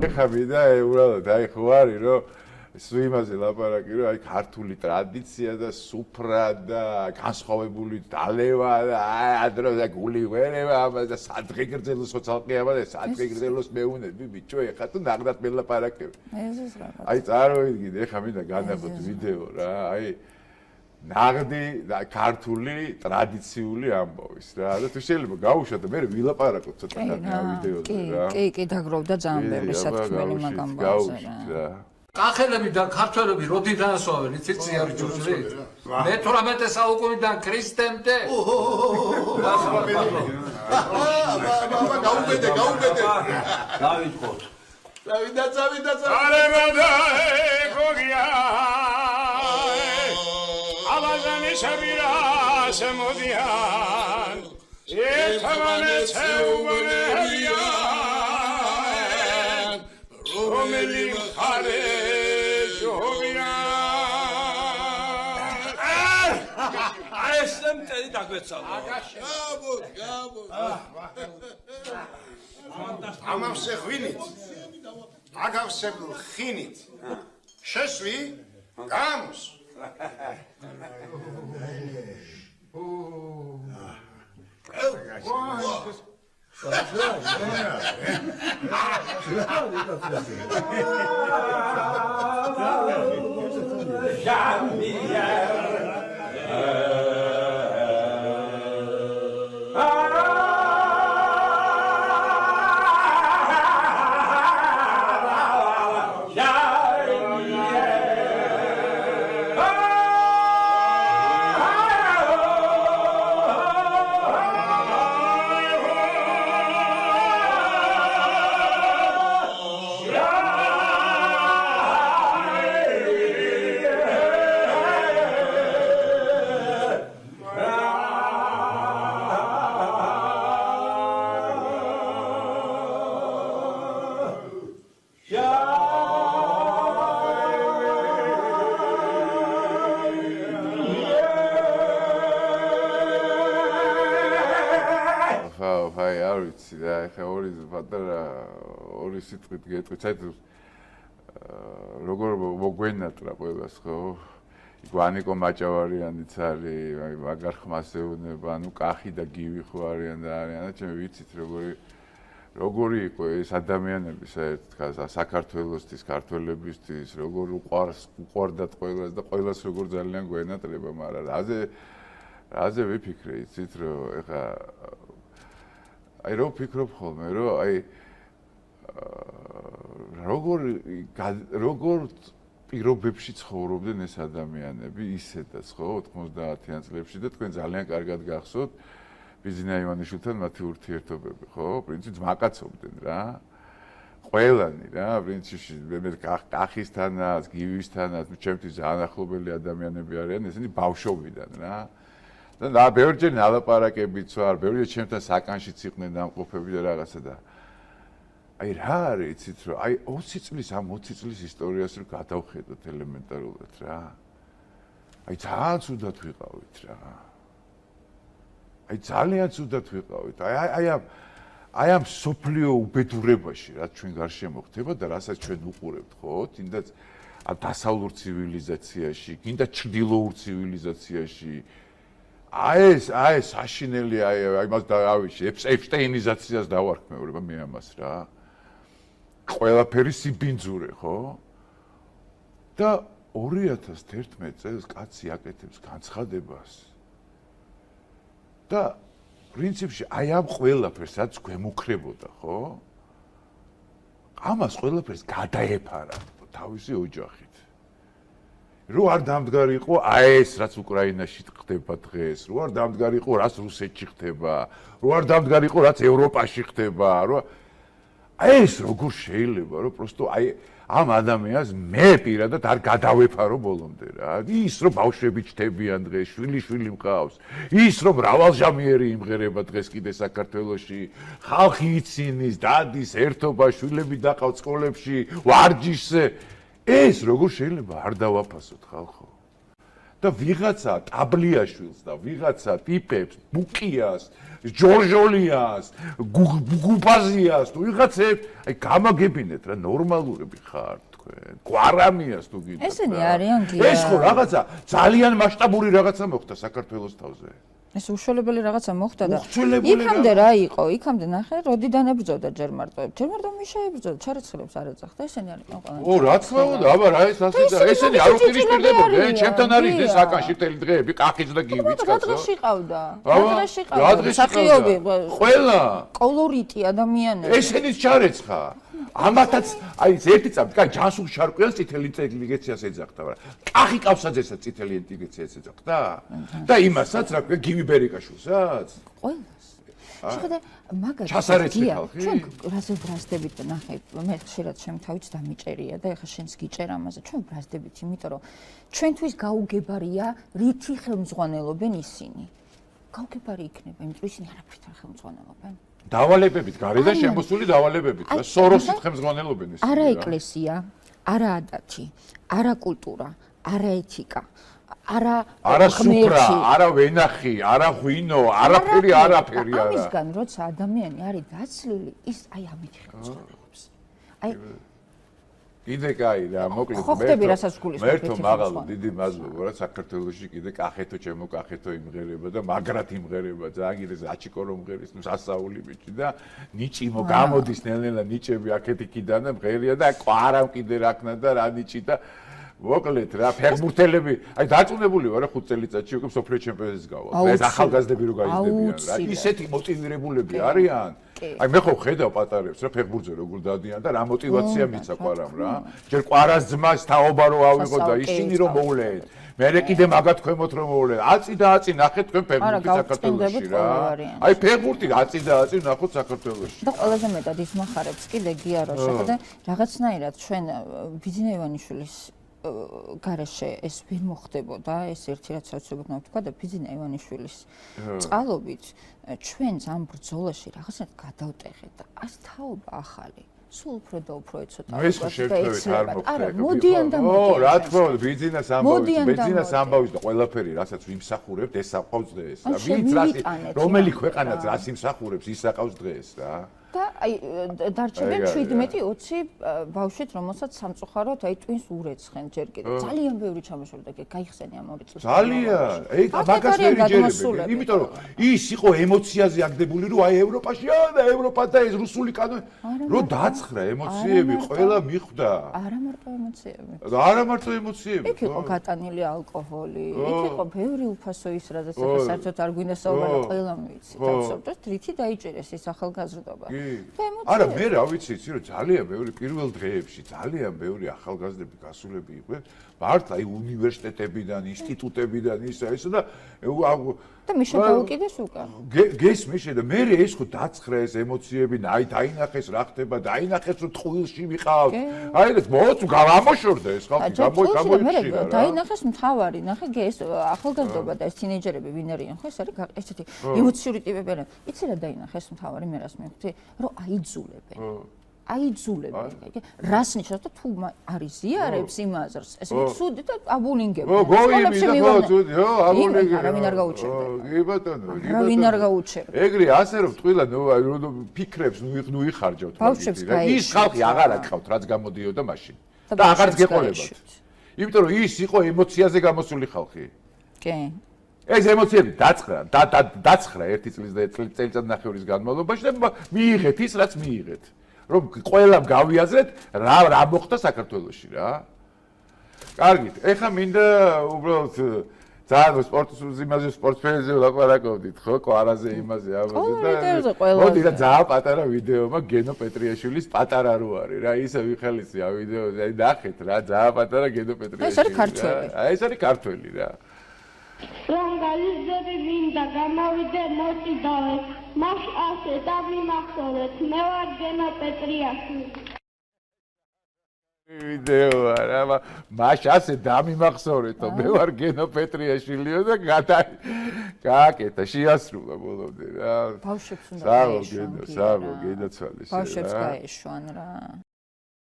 ეხამიდა უბრალოდ აი ხო არის რომ სულ იმაზე ლაპარაკი რომ აი ქართული ტრადიცია და სუფრა და განსხვავებული დალევა და აი ადრო და გული ვერევა ამას და სადღე გრძელოს სოციალყიამა და სადღე გრძელოს მეუნები ბიჭო ეხა თუ ნახდათ მელაპარაკები აი წარმოიდგინე ეხა მინდა განახოთ ვიდეო რა აი ნაღდი და ქართული ტრადიციული ამბავის რა და თუ შეიძლება გავუშვათ და მე ვილაპარაკოთ ცოტა ვიდეოზე რა კი დაგროვდა ძალიან ბევრი სათქმელი მაგამ გავუშვით რა კახელებიდან ქართველები როდიდან ასვავენ იცით ზიარი ჯუჯრი მე-18 საუკუნიდან ქრისტემდე გაუბედე დავიწყოთ წავიდა არემადა გოგია ალაზანი შაბირა შემოდიან ერთმანე შეუმენებიან რომელი მხარე ესემტელი დაგვეცალო ამავსე ღვინით აგავსებ ხინით შესვი გამოს ორი სიტყვით გეტყვით, საერთოდ როგორ მოგვენატრა ყველას ხო? გვანიკო მაჭავარიანიც არის, მაგარ ხმას ეუბნება, ანუ კახი და გივი ხო არიან და არიან და ჩემი ვიცით როგორი იყო ეს ადამიანები საერთოდ საქართველოსთვის, ქართველებისთვის, როგორ უყვარდათ ყველას და ყველას როგორ ძალიან გვენატრება, მაგრამ რაზე ვიფიქრე იცით რომ ეხა აი რო ვფიქრობ ხოლმე რომ აი როგორ პირობებში ცხოვრობდნენ ეს ადამიანები ისედაც ხო 90-იან წლებში და თქვენ ძალიან კარგად გახსოვთ ბიზნა ივანიშვილთან მათი ურთიერთობები ხო პრინციპს მაკაცობდნენ რა ყველანი რა პრინციპში მე კახისთანაც გივისთანაც ჩემთვის ძალიან ახლობელი ადამიანები არიან ესენი ბავშვობიდან რა და ბევრჯერ ნალაპარაკებიც ვარ ბევრჯერ ჩემთან საკანშიც იყვნენ დამყოფები და რაღაცა და აი რა არის იცით რომ აი 20 წლის ამ 20 წლის ისტორიას რო გადავხედოთ ელემენტარულად რა აი ძალიან ცუდად ვიყავით რა აი ძალიან ცუდად ვიყავით აი ამ სოფლიო უბედურებაში რაც ჩვენ გარშემო ხდება და რასაც ჩვენ უყურებთ ხო თინდაც დასავლურ ცივილიზაციაში გინდა ჩრდილოურ ცივილიზაციაში აი ეს საშინელი აი მას დავავიში ეპშტეინიზაციას დავარქმევრება მე ამას რა ყველაფერი სიბინძურე ხო და 2011 წელს კაცი აკეთებს განცხადებას და პრინციპში აი ამ ყველაფერს რაც გვემუქრებოდა ხო ამას ყველაფერს გადაეფარა თავისი ოჯახით რო არ დამდგარიყო აი ეს რაც უკრაინაში ხდება დღეს რო არ დამდგარიყო რაც რუსეთში ხდება რო არ დამდგარიყო რაც ევროპაში ხდება რო აი ეს როგორ შეიძლება რომ პროსტო აი ამ ადამიანს მე პირადად არ გადავეფარო ბოლომდე რა ის რომ ბავშვები ჩდებიან დღეს შვილი მყავს ის რომ მრავალჟამიერი იმღერება დღეს კიდე საქართველოში ხალხი ცინის დადის ერთობა შვილები დაყავთ სკოლებში ვარჯიშზე ეს როგორ შეიძლება არ დავაფასოთ ხალხო და და ვიღაცა ტაბლიაშვილს და ვიღაცა ტიპებს, ბუკიას, ჯორჟოლიას, გუბაზიას, თუ ვიღაცებს, აი გამაგებინეთ რა, ნორმალურები ხართ თქვენ. გვარამიას თუ გინდათ. ესენი არიან გია. ეს ხო რაღაცა ძალიან მასშტაბური რაღაცა მოხდა საქართველოს თავზე. ეს უშველებელი რაღაცა მოხდა და უშველებელი იქამდე რა იყო? იქამდე ნახე, როდიდან ებრძოდა ჯერ მარტო მიშა ებრძოდა, ჩარეცხლებს არ ეძახდა. ესენი არიან ყველა. ო, რა თქმა უნდა, აბა რა ეს ასე და ესენი არ უპირისპირდებოდნენ, ჩემთან არის ეს საკანში მთელი დღეები, კახიც და გივიც კაცო. რა დღეში ყავდა? რა დღეში მსახიობი, ყველა კოლორიტი ადამიანები. ესენიც ჩარეცხა. ამათაც აი ერთი წამი, კაი, ჯანსუღ შარკვიანს წითელი ინტელიგენციას ეძახდა, მაგრამ კახი კავსაძესაც წითელი ინტელიგენციას ეძახდა და იმასაც რა ქვია, გივი ბერიკაშვილსაც? ყველას. შეხედე, მაგას ჩასარეცხი ხალხი. ჩვენ რაზე ბრაზდებით და ნახე, მე ხშირად ჩემ თავიც დამიჭერია და ეხლა შენს გიჭერ ამაზე. ჩვენ ბრაზდებით, იმიტომ რომ ჩვენთვის გაუგებარია, რითი ხელმძღვანელობენ ისინი. გაუგებარი იქნება, იმიტომ რომ ისინი არაფრით არ ხელმძღვანელობენ. დავალებებით, გარედან შემოსული დავალებებით და სოროსით ხელმძღვანელობენ ეს. არა ეკლესია, არა ადათი, არა კულტურა, არა ეთიკა, არა სუფრა, არა ვენახი, არა ღვინო, არაფერი არა. ამისგან როცა ადამიანი არის დაცლილი, ის აი ამით ხელმძღვანელობს. აი კიდე კაი რა, მოკლედ მერთო მაღალო დიდი მადლობა რა საქართველოში კიდე კახეთო ჩემო კახეთო იმღერება და მაგრად იმღერება ძალიან კიდე აჩიკო რომ მღერის ნუ სასაული ბიჭი და ნიჭიმო გამოდის ნელ-ნელა ნიჭები აქეთ იქიდან და მღერია და ყვარავ კიდე რაკნა და რა ნიჭი და მოკლედ რა ფეხბურთელები აი დაწუნებული ვარ რა 5 წელიწადში უკვე სოფლიო ჩემპიონატს გავალ ეს ახალგაზრდები რო გაიზრდებიან რა ისეთი მოტივირებულები არიან აი მე ხო ხედავ პატარებს რა ფეხბურთზე როგორ დადიან და რა მოტივაცია მიცა ყვარამ რა ჯერ ყვარას ძმას თაობა რო ავიღო და ისინი რომ მოვლენ მე კიდე მაგათ ქვემოთ რომ მოვლენ აწი და აწი ნახეთ თქვენ ფეხბურთი საქართველოში რა აი ფეხბურთი აწი და აწი ნახოთ საქართველოში და ყველაზე მეტად ის מחარებს კიდე გია რომ შეხედე რაღაცნაირად ჩვენ ბიძინა ივანიშვილის გარეშე ეს ვერ მოხდებოდა ეს ერთი რაც საოცრად ვთქვა და ბიძინა ივანიშვილის წყალობით ჩვენს ამ ბრძოლაში რაღაცნაირად გადავტეხეთ და ას თაობა ახალი სულ უფრო და უფრო ეცოტა ეს შეერთებით არ მოხდა არა მოდიან და მოდიან ო რა თქმა უნდა ბიძინას ამბავის და ყველაფერი რასაც ვიმსახურებთ ეს საყავს დღეს რა ვინც რას რომელი ქვეყანაც რას იმსახურებს ის საყავს დღეს რა და აი დარჩებენ 17-20 ბავშვით რომელსაც სამწუხაროდ აი ტვინს ურეცხენ ჯერ კიდე ძალიან ბევრი ჩამოშორდა გაიხსენე ამ 2 წელს ძალიან აი მაგას ვერ იჯერებენ იმიტომ რომ ის იყო ემოციაზე აგდებული რომ აი ევროპაში და ევროპა და ეს რუსული კანონი რომ დაცხრა ემოციები ყველა მიხვდა არა მარტო ემოციები არა მარტო ემოციები იქ იყო გატანილი ალკოჰოლი იქ იყო ბევრი უფასო ის რაზეც ახლა საერთოდ არ გვინდა საუბარი ყველა ვიცი და უბრალოდ რითი დაიჭერეს ეს ახალგაზრდობა არა მე რა ვიცი იცი რომ ძალიან ბევრი პირველ დღეებში ძალიან ბევრი ახალგაზრდები გასულები იყვნენ მართლა აი უნივერსიტეტებიდან ინსტიტუტებიდან ისა და და მიშა დაუკიდეს უკან გესმის და მე ეს ხო დაცხრა ეს ემოციები აი დაინახეს რა ხდება დაინახეს რომ ტყუილში ვიყავ აი ეს მოც გამოშორდა ეს ხალხი გამოიჩინა რა დაინახეს მთავარი ნახე ეს ახალგაზრდობა და ეს თინეიჯერები ვინ არიან ხო ეს არის ესეთი ემოციური ტიპები არიან იცი რა დაინახეს მთავარი მე რას მივხვდი რომ აიძულებენ აიძულებენ რას ნიშნავს და თუ არის ზიარებს იმაზრს ესე ცუდი და აბულინგები სკოლებში მივიდნენ აბულინგები არავინ არ გაუჩერდა კი ბატონო არავინ არ გაუჩერდა ეგრე ასე რომ ტყილა ნუ ფიქრებს ნუ იხარჯავთ ის ხალხი აღარ აკავთ რაც გამოდიოდა მაშინ და აღარც გეყოლებათ იმიტომ რომ ის იყო ემოციაზე გამოსული ხალხი კი ეს ემოციები დაცხრა ერთი წლის და წელიწადნახევრის განმავლობაში და მიიღეთ ის რაც მიიღეთ რომ ყველამ გავიაზრეთ რა მოხდა საქართველოში რა. კარგით, ეხლა მინდა უბრალოდ ძალიან სპორტზე სპორტფეილზე ვლაპარაკობდით, ხო, კვარაზე იმაზე ამაზე და მოდი რა ძალიან პატარა ვიდეო მაქვს გენო პეტრიაშვილის პატარა რო არის რა, ისე ვიხელისია ვიდეოზე, აი ნახეთ რა, ძალიან პატარა გენო პეტრიაშვილი. ეს არის ქართველი. აი ეს არის ქართველი რა. რომ გაიზრდები მინდა გამოვიდე მოსიდავე მას ასე დავიმახსოვრეთ მე ვარ გენო პეტრიაშვილი ვიდეო არა მას ასე დამიმახსოვრეთო მე ვარ გენო პეტრიაშვილიო და გააკეთა შეასრულა ბოლომდე რა ბავშვებს უნდა საღო გენო საღო გენოცვალეს ბავშვებს გაეშვან რა